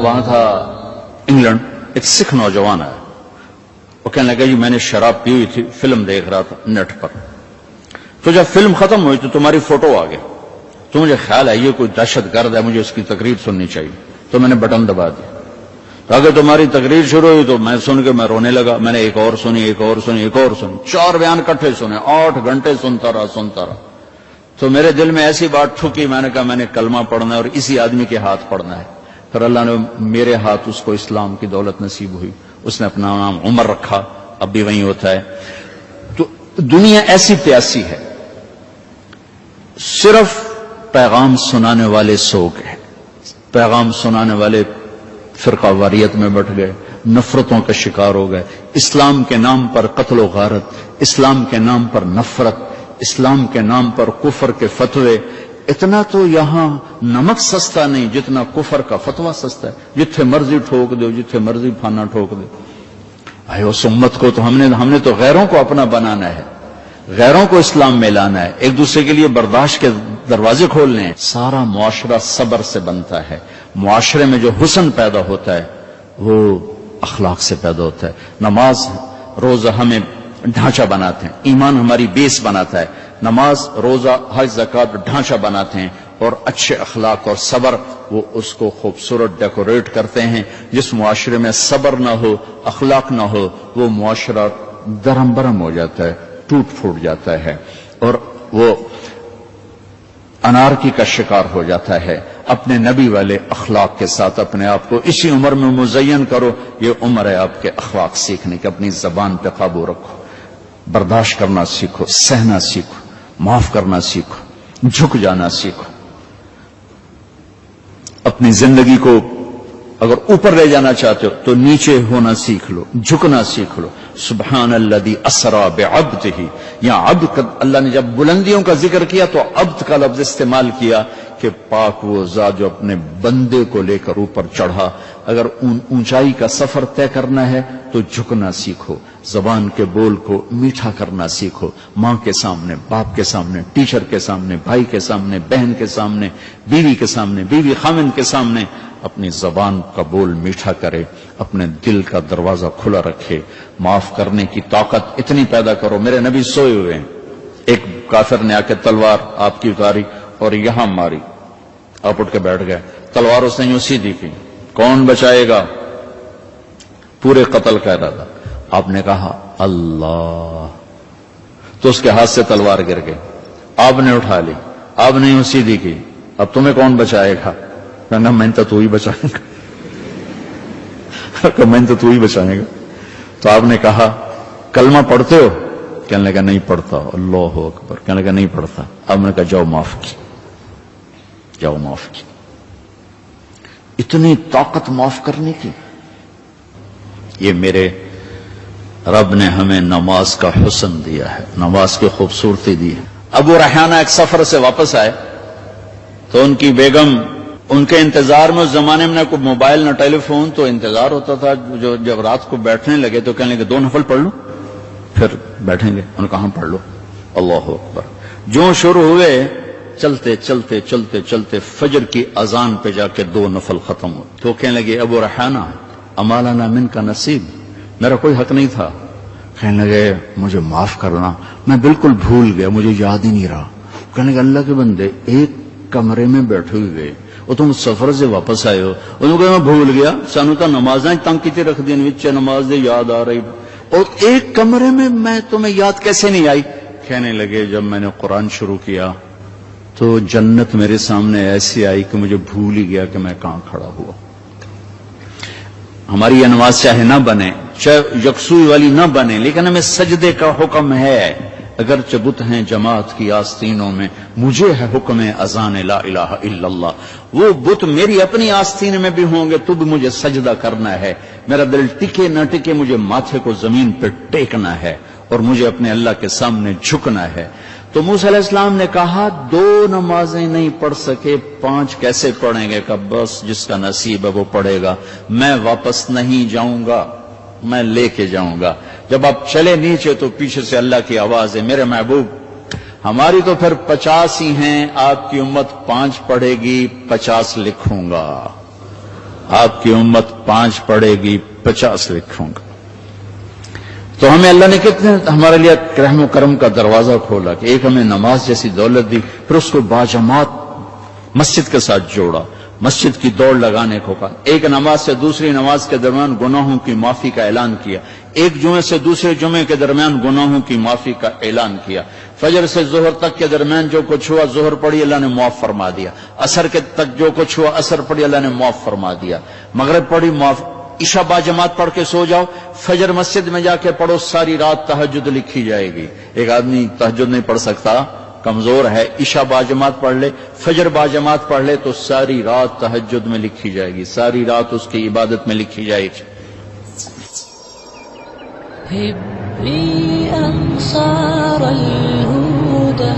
وہاں تھا انگلینڈ، ایک سکھ نوجوان ہے، وہ کہنے لگا جی میں نے شراب پی ہوئی تھی، فلم دیکھ رہا تھا نیٹ پر، تو جب فلم ختم ہوئی تو تمہاری فوٹو آ گئی، تو مجھے خیال ہے یہ کوئی دہشت گرد ہے، مجھے اس کی تقریر سننی چاہیے، تو میں نے بٹن دبا دیا، تو اگر تمہاری تقریر شروع ہوئی تو میں سن کے میں رونے لگا، میں نے ایک اور سنی، ایک اور سنی، ایک اور سنی، 4 بیان کٹھے سنے، 8 گھنٹے سنتا رہا، تو میرے دل میں ایسی بات ٹھکی، میں نے کہا میں نے کلمہ پڑھنا ہے اور اسی آدمی کے ہاتھ پڑھنا ہے، پھر اللہ نے میرے ہاتھ اس کو اسلام کی دولت نصیب ہوئی، اس نے اپنا نام عمر رکھا، اب بھی وہیں ہوتا ہے۔ تو دنیا ایسی پیاسی ہے، صرف پیغام سنانے والے سو گئے، پیغام سنانے والے فرقہ واریت میں بٹ گئے، نفرتوں کا شکار ہو گئے، اسلام کے نام پر قتل و غارت، اسلام کے نام پر نفرت، اسلام کے نام پر کفر کے فتوے۔ اتنا تو یہاں نمک سستا نہیں جتنا کفر کا فتویٰ سستا ہے، جتھے مرضی ٹھوک دو، جتھے مرضی پھانا ٹھوک دو۔ آئے اس امت کو تو ہم نے تو غیروں کو اپنا بنانا ہے، غیروں کو اسلام میں لانا ہے، ایک دوسرے کے لیے برداشت کے دروازے کھولنے ہیں۔ سارا معاشرہ صبر سے بنتا ہے، معاشرے میں جو حسن پیدا ہوتا ہے وہ اخلاق سے پیدا ہوتا ہے۔ نماز روزہ ہمیں ڈھانچہ بناتے ہیں، ایمان ہماری بیس بناتا ہے، نماز روزہ حج زکوٰۃ ڈھانچہ بناتے ہیں، اور اچھے اخلاق اور صبر وہ اس کو خوبصورت ڈیکوریٹ کرتے ہیں۔ جس معاشرے میں صبر نہ ہو، اخلاق نہ ہو، وہ معاشرہ درم برم ہو جاتا ہے، ٹوٹ پھوٹ جاتا ہے، اور وہ انارکی کا شکار ہو جاتا ہے۔ اپنے نبی والے اخلاق کے ساتھ اپنے آپ کو اسی عمر میں مزین کرو، یہ عمر ہے آپ کے اخلاق سیکھنے کی۔ اپنی زبان پہ قابو رکھو، برداشت کرنا سیکھو، سہنا سیکھو، معاف کرنا سیکھو، جھک جانا سیکھو۔ اپنی زندگی کو اگر اوپر لے جانا چاہتے ہو تو نیچے ہونا سیکھ لو، جھکنا سیکھ لو۔ سبحان الذی اسری بعبدہ، یہاں عبد اللہ نے جب بلندیوں کا ذکر کیا تو عبد کا لفظ استعمال کیا کہ پاک وہ ذات جو اپنے بندے کو لے کر اوپر چڑھا۔ اگر اونچائی کا سفر طے کرنا ہے تو جھکنا سیکھو، زبان کے بول کو میٹھا کرنا سیکھو، ماں کے سامنے، باپ کے سامنے، ٹیچر کے سامنے، بھائی کے سامنے، بہن کے سامنے، بیوی کے سامنے، بیوی خامن کے سامنے اپنی زبان کا بول میٹھا کرے، اپنے دل کا دروازہ کھلا رکھے، معاف کرنے کی طاقت اتنی پیدا کرو۔ میرے نبی سوئے ہوئے ہیں، ایک کافر نے آ کے تلوار آپ کی اتاری اور یہاں ماری، آپ اٹھ کے بیٹھ گئے، تلوار اس نے یوں سیدھی کی، کون بچائے گا؟ پورے قتل کا ارادہ۔ آپ نے کہا اللہ، تو اس کے ہاتھ سے تلوار گر گئی، آپ نے اٹھا لی، آپ نے یوں سیدھی کی، اب تمہیں کون بچائے گا؟ کہنا میں تو ہی بچائے گا، میں تو ہی بچائے گا۔ تو آپ نے کہا کلمہ پڑھتے ہو؟ کہنے لگا نہیں پڑھتا۔ اللہ اکبر، کہنے لگا نہیں پڑھتا۔ آپ نے کہا جاؤ معاف کی، جاؤ معاف کی۔ اتنی طاقت معاف کرنے کی۔ یہ میرے رب نے ہمیں نماز کا حسن دیا ہے، نماز کی خوبصورتی دی ہے۔ ابو ریحانہ ایک سفر سے واپس آئے تو ان کی بیگم ان کے انتظار میں، اس زمانے میں نہ کوئی موبائل نہ ٹیلی فون، تو انتظار ہوتا تھا، جو جب رات کو بیٹھنے لگے تو کہنے لگے 2 نفل پڑھ لو پھر بیٹھیں گے۔ ان کہاں پڑھ لو؟ اللہ اکبر۔ جو شروع ہوئے چلتے چلتے چلتے چلتے فجر کی اذان پہ جا کے 2 نفل ختم ہوئے، تو کہنے لگے ابو ریحانہ اما لنا منک نصیب، میرا کوئی حق نہیں تھا؟ کہنے لگے مجھے معاف کرنا، میں بالکل بھول گیا، مجھے یاد ہی نہیں رہا۔ کہنے لگے اللہ کے بندے، ایک کمرے میں بیٹھے ہوئے اور تم سفر سے واپس آئے ہو، انہوں نے کہا میں بھول گیا، سانو تو نمازاں تنگ کیتے رکھ دین وچ نماز دے یاد آ رہی، اور ایک کمرے میں تمہیں یاد کیسے نہیں آئی؟ کہنے لگے جب میں نے قرآن شروع کیا تو جنت میرے سامنے ایسی آئی کہ مجھے بھول ہی گیا کہ میں کہاں کھڑا ہوا۔ ہماری یہ نماز چاہے نہ بنے، چاہے یکسوئی والی نہ بنے، لیکن ہمیں سجدے کا حکم ہے۔ اگرچہ بت ہیں جماعت کی آستینوں میں، مجھے ہے حکم اذان لا الہ الا اللہ۔ وہ بت میری اپنی آستین میں بھی ہوں گے تو بھی مجھے سجدہ کرنا ہے، میرا دل ٹکے نہ ٹکے مجھے ماتھے کو زمین پہ ٹیکنا ہے اور مجھے اپنے اللہ کے سامنے جھکنا ہے۔ تو موسیٰ علیہ السلام نے کہا 2 نمازیں نہیں پڑھ سکے، 5 کیسے پڑھیں گے؟ کہ بس جس کا نصیب ہے وہ پڑھے گا، میں واپس نہیں جاؤں گا، میں لے کے جاؤں گا۔ جب آپ چلے نیچے تو پیچھے سے اللہ کی آواز ہے، میرے محبوب ہماری تو پھر 50 ہی ہیں، آپ کی امت 5 پڑھے گی، 50 لکھوں گا۔ آپ کی امت 5 پڑھے گی 50 لکھوں گا. تو ہمیں اللہ نے کتنے ہمارے لیے رحم و کرم کا دروازہ کھولا کہ ایک ہمیں نماز جیسی دولت دی، پھر اس کو باجماعت مسجد کے ساتھ جوڑا، مسجد کی دوڑ لگانے کو کہا، ایک نماز سے دوسری نماز کے درمیان گناہوں کی معافی کا اعلان کیا، ایک جمعے سے دوسرے جمعے کے درمیان گناہوں کی معافی کا اعلان کیا، فجر سے ظہر تک کے درمیان جو کچھ ہوا ظہر پڑھی اللہ نے معاف فرما دیا، عصر کے تک جو کچھ ہوا عصر پڑھی اللہ نے معاف فرما دیا، مغرب پڑھی معاف، عشاء باجماعت پڑھ کے سو جاؤ، فجر مسجد میں جا کے پڑھو، ساری رات تہجد لکھی جائے گی. ایک آدمی تہجد نہیں پڑھ سکتا، کمزور ہے، عشاء باجماعت پڑھ لے، فجر باجماعت پڑھ لے تو ساری رات تہجد میں لکھی جائے گی، ساری رات اس کی عبادت میں لکھی جائے گی. هبي أنصار الهدى